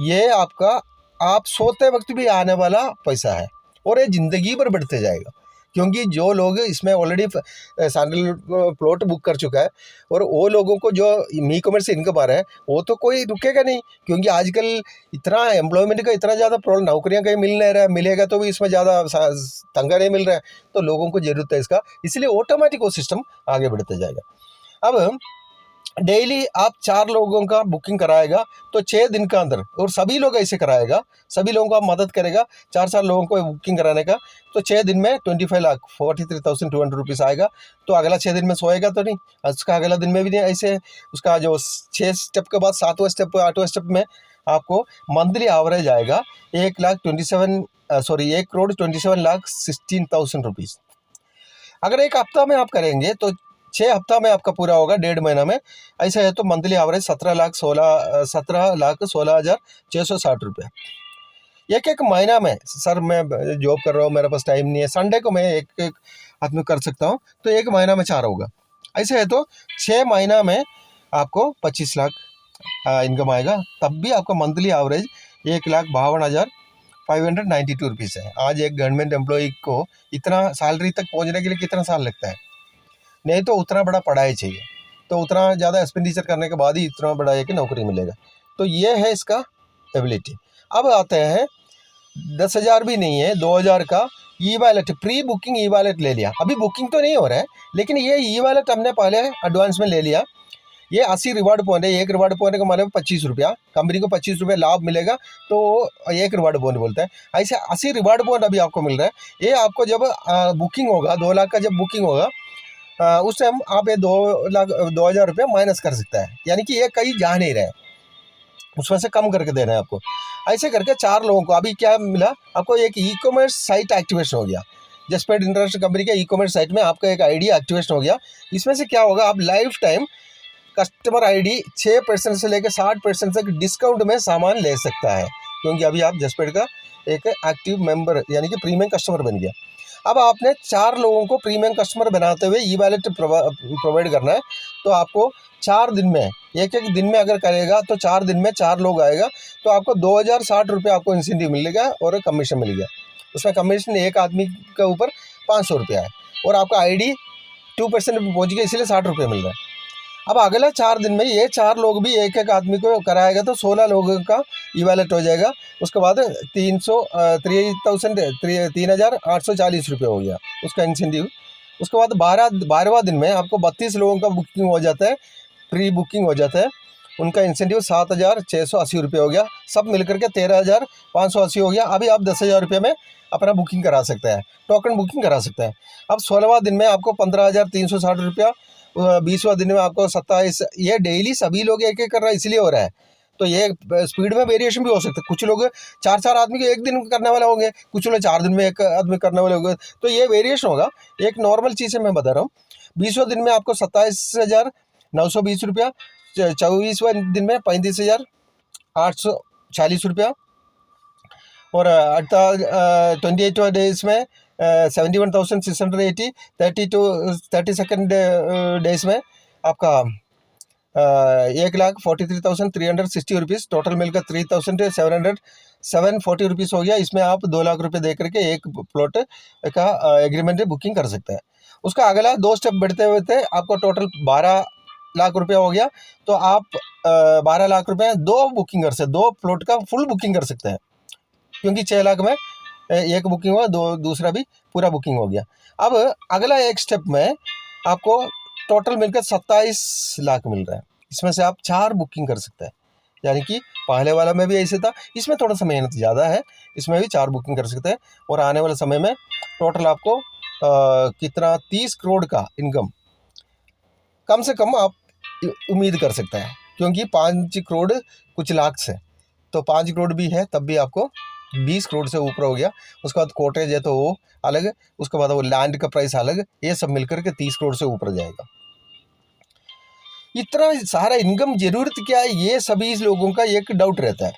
ये आपका आप सोते वक्त भी आने वाला पैसा है, और ये ज़िंदगी भर बढ़ते जाएगा। क्योंकि जो लोग इसमें ऑलरेडी सैंडल प्लॉट बुक कर चुका है, और वो लोगों को जो ई कॉमर्स से इनकम आ रहा है, वो तो कोई रुकेगा नहीं, क्योंकि आजकल इतना एम्प्लॉयमेंट का इतना ज़्यादा प्रॉब्लम, नौकरियां कहीं मिल नहीं रहा है, मिलेगा तो भी इसमें ज़्यादा तंगा नहीं मिल रहा है, तो लोगों को ज़रूरत है इसका, इसलिए ऑटोमेटिक वो सिस्टम आगे बढ़ते जाएगा। अब डेली आप 4 लोगों का बुकिंग कराएगा तो 6 दिन का अंदर, और सभी लोग ऐसे कराएगा, सभी लोगों को आप मदद करेगा 4 लोगों को बुकिंग कराने का, तो 6 दिन में 25 लाख 43,200 रुपीज़ आएगा। तो अगला 6 दिन में सोएगा तो नहीं, उसका अगला दिन में भी नहीं, ऐसे उसका जो 6 स्टेप के बाद 7वां स्टेप 8वां स्टेप में आपको मंथली एवरेज आएगा 1,27,16,000 रुपीज़। अगर एक हफ्ता में आप करेंगे तो 6 हफ्ता में आपका पूरा होगा, 1.5 महीना में। ऐसा है तो मंथली एवरेज 17,16,660 रुपये। एक महीना में, सर मैं जॉब कर रहा हूँ, मेरे पास टाइम नहीं है, संडे को मैं एक आदमी कर सकता हूँ, तो 1 महीना में 4 होगा। ऐसे है तो 6 महीना में आपको 25 लाख इनकम आएगा, तब भी आपका मंथली एवरेज 1,52,592 रुपीज़ है। आज एक गवर्नमेंट एम्प्लॉई को इतना सैलरी तक पहुँचने के लिए कितना साल लगता है? नहीं तो उतना बड़ा पढ़ाई चाहिए, तो उतना ज़्यादा एक्सपेंडिचर करने के बाद ही इतना बड़ा है कि नौकरी मिलेगा। तो ये है इसका एबिलिटी। अब आते हैं 10,000 भी नहीं है, 2,000 का e wallet, pre booking e wallet ले लिया। अभी बुकिंग तो नहीं हो रहा है, लेकिन ये ई वॉलेट हमने पहले एडवांस में ले लिया। ये 80 रिवार्ड पॉइंट है, एक रिवार्ड पॉइंट का मतलब 25 रुपया, कंपनी को 25 रुपये लाभ मिलेगा, तो एक रिवार्ड पॉइंट बोलता है। ऐसे 80 रिवार्ड पॉइंट अभी आपको मिल रहा है। ये आपको जब बुकिंग होगा, 2 लाख का जब बुकिंग होगा, उस टाइम आप ये 2,000 रुपये माइनस कर सकता है, यानी कि ये कहीं जा नहीं रहे, उसमें से कम करके देना है आपको। ऐसे करके 4 लोगों को अभी क्या मिला आपको, एक ई कॉमर्स साइट एक्टिवेशन हो गया। जसपेट इंटरनेशनल कंपनी के ई कॉमर्स साइट में आपका एक आईडी एक्टिवेशन हो गया। इसमें से क्या होगा, आप लाइफ टाइम कस्टमर आईडी 6% से लेकर 60% तक डिस्काउंट में सामान ले सकता है, क्योंकि अभी आप जसपेट का एक एक्टिव मेंबर यानी कि प्रीमियम कस्टमर बन गया। अब आपने 4 लोगों को प्रीमियम कस्टमर बनाते हुए ई वॉलेट प्रोवाइड करना है, तो आपको 4 दिन में, एक दिन में अगर करेगा तो 4 दिन में 4 लोग आएगा, तो आपको 2,060 रुपये आपको इंसेंटिव मिलेगा और कमीशन मिल गया। उसमें कमीशन एक आदमी के ऊपर 500 रुपया है, और आपका आईडी 2% पर पहुँच गया, इसलिए 60 रुपये मिल रहा है। अब अगले 4 दिन में ये 4 लोग भी एक आदमी को कराएगा, तो 16 लोगों का ई वॉलेट हो जाएगा। उसके बाद 3,840 रुपये हो गया उसका इंसेंटिव। उसके बाद 12वां दिन में आपको 32 लोगों का बुकिंग हो जाता है, प्री बुकिंग हो जाता है, उनका इंसेंटिव 7,680 रुपये हो गया। सब मिलकर के 13,580 हो गया। अभी आप 10,000 रुपये में अपना बुकिंग करा सकते हैं, टोकन बुकिंग करा सकते हैं। अब 16वां दिन में आपको 15,360 रुपया, 20वां दिन में आपको 27। ये डेली सभी लोग एक एक कर रहा है, इसलिए हो रहा है। तो ये स्पीड में वेरिएशन भी हो सकता है, कुछ लोग 4 आदमी को एक दिन करने वाले होंगे, कुछ लोग 4 दिन में एक आदमी करने वाले होंगे, तो ये वेरिएशन होगा। एक नॉर्मल चीज़ है, मैं बता रहा हूँ। 20वां दिन में आपको 27,920 रुपया, 24वां दिन में 35,840 रुपया, और 28वां डेज में 71,680, 32nd डेज में आपका 1,43,360 रुपीज़, टोटल मिलकर 3,740 रुपीज़ हो गया। इसमें आप 2 लाख रुपये दे करके एक प्लॉट का एग्रीमेंट बुकिंग कर सकते हैं। उसका अगला 2 स्टेप बढ़ते हुए आपको टोटल 12 लाख रुपया हो गया। तो आप 12 लाख रुपये 2 बुकिंग कर सकते, 2 प्लॉट का फुल बुकिंग कर सकते हैं, क्योंकि 6 लाख में एक बुकिंग हुआ, दूसरा भी पूरा बुकिंग हो गया। अब अगला एक स्टेप में आपको टोटल मिलकर 27 लाख मिल रहा है। इसमें से आप 4 बुकिंग कर सकते हैं, यानी कि पहले वाला में भी ऐसे था, इसमें थोड़ा सा मेहनत ज़्यादा है, इसमें भी 4 बुकिंग कर सकते हैं। और आने वाले समय में टोटल आपको कितना 30 करोड़ का इनकम कम से कम आप उम्मीद कर सकता है, क्योंकि 5 करोड़ कुछ लाख से, तो 5 करोड़ भी है तब भी आपको 20 करोड़ से ऊपर हो गया। उसके बाद कॉटेज है तो वो अलग, उसके बाद वो लैंड का प्राइस अलग, ये सब मिलकर के 30 करोड़ से ऊपर जाएगा। इतना सारा इनकम जरूरत क्या है, ये सभी लोगों का एक डाउट रहता है,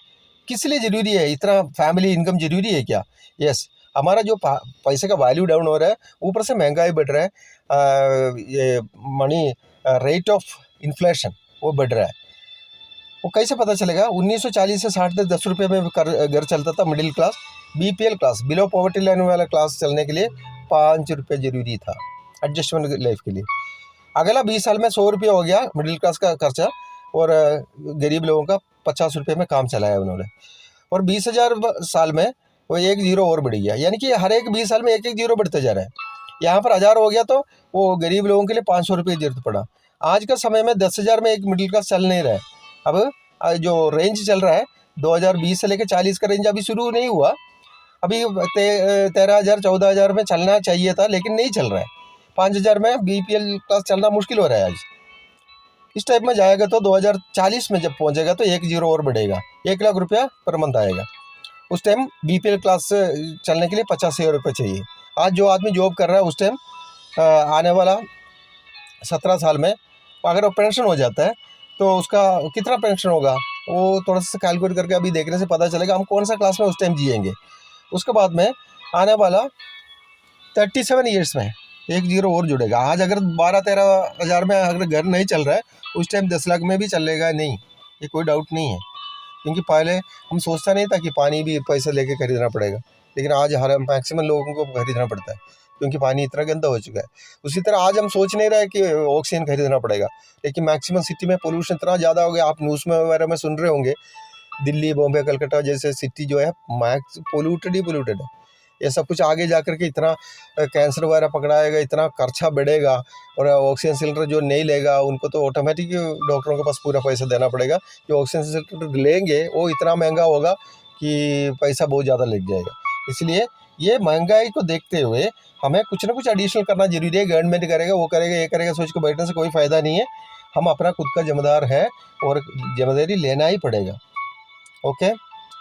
किस लिए जरूरी है, इतना फैमिली इनकम जरूरी है क्या? यस, हमारा जो पैसे का वैल्यू डाउन हो रहा है, ऊपर से महंगाई बढ़ रहा है, ये मनी रेट ऑफ इन्फ्लेशन वो बढ़ रहा है। वो कैसे पता चलेगा? 1940 से 60 तक 10 रुपये में घर चलता था middle class, BPL class, below poverty line वाला क्लास चलने के लिए 5 रुपये जरूरी था एडजस्टमेंट लाइफ के लिए। अगला 20 साल में 100 रुपये हो गया मिडिल क्लास का खर्चा, और गरीब लोगों का 50 रुपये में काम चलाया उन्होंने। और 20,000 साल में वो एक जीरो और बढ़ गया, यानी कि हर एक 20 साल में एक एक जीरो बढ़ते जा रहा है। यहाँ पर 1000 हो गया तो वो गरीब लोगों के लिए 500 रुपये की जरूरत पड़ा। आज का समय में 10,000 में एक मिडिल क्लास चल नहीं रहा है। अब जो रेंज चल रहा है 2020 से लेकर 40 का रेंज अभी शुरू नहीं हुआ, अभी 13,000 14,000 में चलना चाहिए था, लेकिन नहीं चल रहा है। 5,000 में बीपीएल क्लास चलना मुश्किल हो रहा है आज। इस टाइप में जाएगा तो 2040 में जब पहुंचेगा तो एक जीरो और बढ़ेगा, 1 लाख रुपया पर मंथ आएगा। उस टाइम बीपीएल क्लास चलने के लिए 50,000 रुपये चाहिए। आज जो आदमी जॉब कर रहा है उस टाइम आने वाला 17 साल में अगर वो पेंशन हो जाता है तो उसका कितना पेंशन होगा, वो थोड़ा सा कैलकुलेट करके अभी देखने से पता चलेगा हम कौन सा क्लास में उस टाइम जिएंगे। उसके बाद में आने वाला 37 ईयर्स में एक जीरो और जुड़ेगा। आज अगर 12-13 हज़ार में अगर घर नहीं चल रहा है, उस टाइम 10 लाख में भी चलेगा नहीं, ये कोई डाउट नहीं है। क्योंकि पहले हम सोचता नहीं था कि पानी भी पैसे लेके खरीदना पड़ेगा, लेकिन आज हर मैक्सिमम लोगों को खरीदना पड़ता है, क्योंकि पानी इतना गंदा हो चुका है। उसी तरह आज हम सोच नहीं रहे कि ऑक्सीजन खरीदना पड़ेगा, लेकिन मैक्सिमम सिटी में पोल्यूशन इतना ज़्यादा हो गया। आप न्यूज़ में वगैरह में सुन रहे होंगे, दिल्ली, बॉम्बे, कलकत्ता जैसे सिटी जो है मैक्स पोल्यूटेड ही पोल्यूटेड है। ये सब कुछ आगे जा कर के इतना कैंसर वगैरह पकड़ाएगा, इतना खर्चा बढ़ेगा, और ऑक्सीजन सिलेंडर जो नहीं लेगा उनको तो ऑटोमेटिक डॉक्टरों के पास पूरा पैसा देना पड़ेगा। जो ऑक्सीजन सिलेंडर लेंगे वो इतना महंगा होगा कि पैसा बहुत ज़्यादा लग जाएगा। इसलिए ये महंगाई को देखते हुए हमें कुछ ना कुछ एडिशनल करना जरूरी है। गवर्नमेंट करेगा, वो करेगा, ये करेगा, सोच के बैठने से कोई फ़ायदा नहीं है। हम अपना खुद का जिम्मेदार है और जिम्मेदारी लेना ही पड़ेगा। ओके,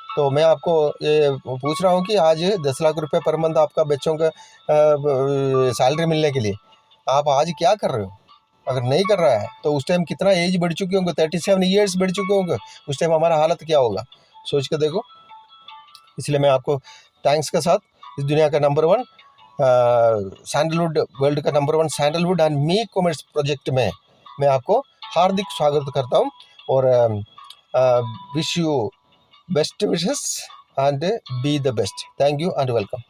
तो मैं आपको ये पूछ रहा हूँ कि आज 10 लाख रुपए पर मंथ आपका बच्चों का सैलरी मिलने के लिए आप आज क्या कर रहे हो? अगर नहीं कर रहा है तो उस टाइम कितना एज बढ़ चुके होंगे, 37 ईयर्स बढ़ चुके होंगे, उस टाइम हमारा हालत क्या होगा, सोच के देखो। इसलिए मैं आपको थैंक्स के साथ इस दुनिया का नंबर 1 सैंडलवुड, वर्ल्ड का number 1 sandalwood and me commerce project में मैं आपको हार्दिक स्वागत करता हूँ और wish you best wishes and be the best. Thank you and welcome.